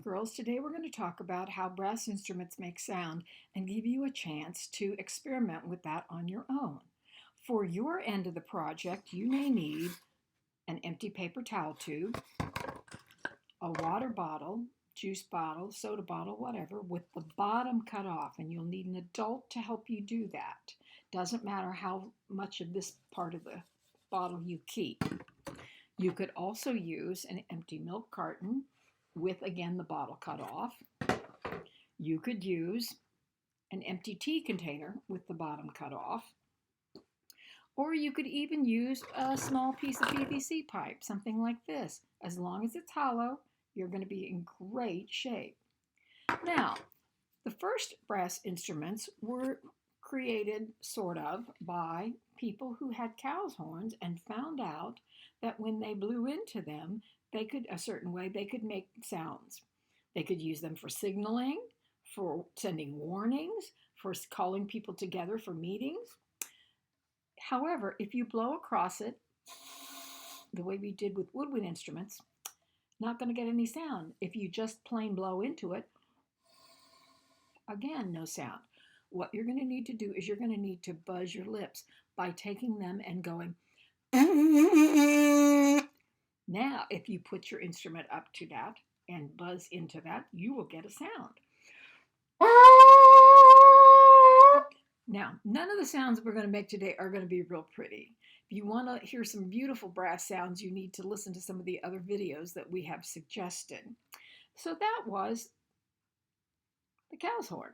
girls. Today we're going to talk about how brass instruments make sound and give you a chance to experiment with that on your own. For your end of the project, you may need an empty paper towel tube, a water bottle, juice bottle, soda bottle, whatever, with the bottom cut off, and you'll need an adult to help you do that. Doesn't matter how much of this part of the bottle you keep. You could also use an empty milk carton with, again, the bottle cut off. You could use an empty tea container with the bottom cut off. Or you could even use a small piece of PVC pipe, something like this. As long as it's hollow, you're going to be in great shape. Now, the first brass instruments were created sort of by people who had cow's horns and found out that when they blew into them, they could make sounds. They could use them for signaling, for sending warnings, for calling people together for meetings. However, if you blow across it, the way we did with woodwind instruments, not going to get any sound. If you just plain blow into it, again, no sound. What you're going to need to do is you're going to need to buzz your lips by taking them and going. Now, if you put your instrument up to that and buzz into that, you will get a sound. Now, none of the sounds we're going to make today are going to be real pretty. If you want to hear some beautiful brass sounds, you need to listen to some of the other videos that we have suggested. So that was the cow's horn.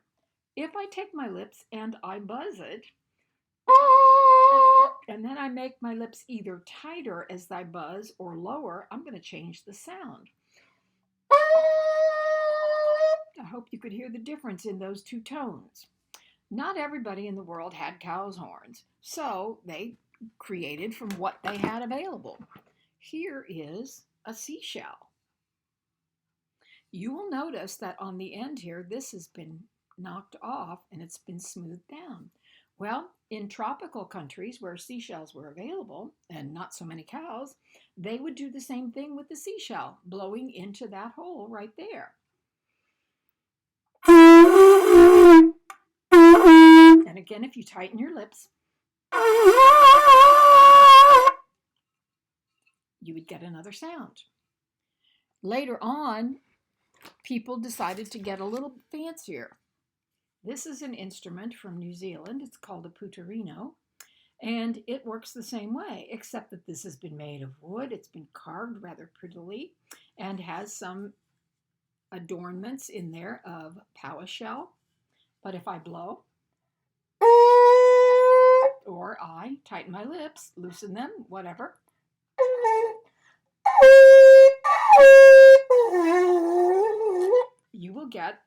If I take my lips and I buzz it, and then I make my lips either tighter as I buzz or lower, I'm going to change the sound. I hope you could hear the difference in those two tones. Not everybody in the world had cow's horns, so they created from what they had available. Here is a seashell. You will notice that on the end here, this has been knocked off and it's been smoothed down. Well, in tropical countries where seashells were available and not so many cows, they would do the same thing with the seashell, blowing into that hole right there. And again, if you tighten your lips, you would get another sound. Later on, people decided to get a little fancier. This is an instrument from New Zealand. It's called a putarino, and it works the same way, except that this has been made of wood. It's been carved rather prettily and has some adornments in there of powis shell. But if I blow, or I tighten my lips, loosen them, whatever, you will get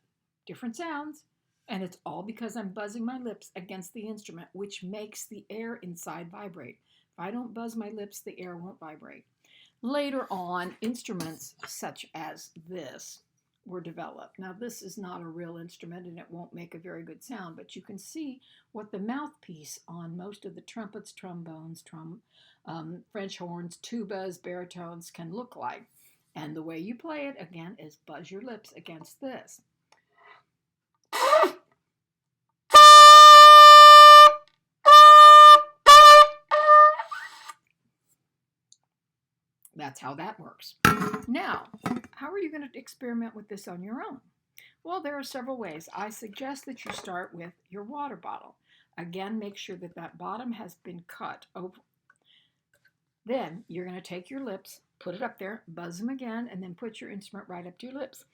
different sounds. And it's all because I'm buzzing my lips against the instrument, which makes the air inside vibrate. If I don't buzz my lips, the air won't vibrate. Later on, instruments such as this were developed. Now, this is not a real instrument and it won't make a very good sound, but you can see what the mouthpiece on most of the trumpets, trombones, French horns, tubas, baritones can look like. And the way you play it, again, is buzz your lips against this. That's how that works. Now, how are you going to experiment with this on your own? Well, there are several ways. I suggest that you start with your water bottle. Again, make sure that that bottom has been cut over. Then you're going to take your lips, put it up there, buzz them again, and then put your instrument right up to your lips.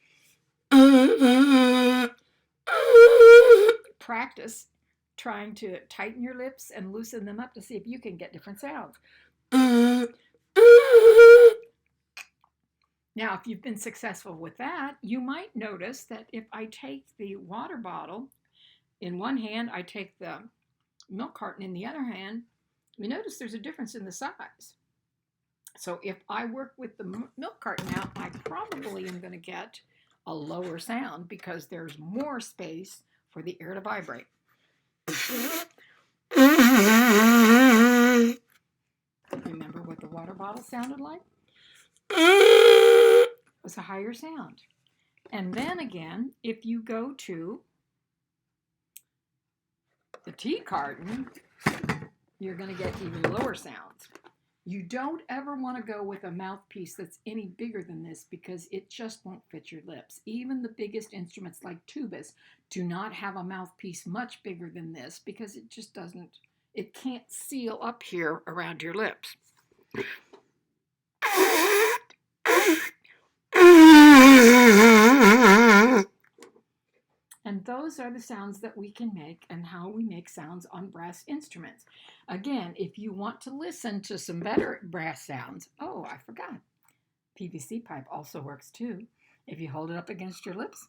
Practice trying to tighten your lips and loosen them up to see if you can get different sounds. Now, if you've been successful with that, you might notice that if I take the water bottle in one hand, I take the milk carton in the other hand, you notice there's a difference in the size. So if I work with the milk carton now, I probably am going to get a lower sound because there's more space for the air to vibrate. Remember what the water bottle sounded like? It was a higher sound. And then again, if you go to the tea carton, you're going to get even lower sounds. You don't ever want to go with a mouthpiece that's any bigger than this because it just won't fit your lips. Even the biggest instruments like tubas do not have a mouthpiece much bigger than this because it just doesn't, it can't seal up here around your lips. And those are the sounds that we can make and how we make sounds on brass instruments. Again, if you want to listen to some better brass sounds, oh, I forgot. PVC pipe also works too. If you hold it up against your lips.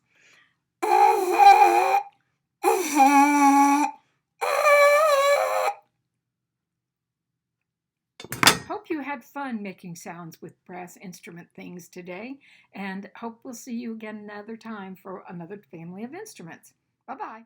Hope you had fun making sounds with brass instrument things today, and hope we'll see you again another time for another family of instruments. Bye-bye.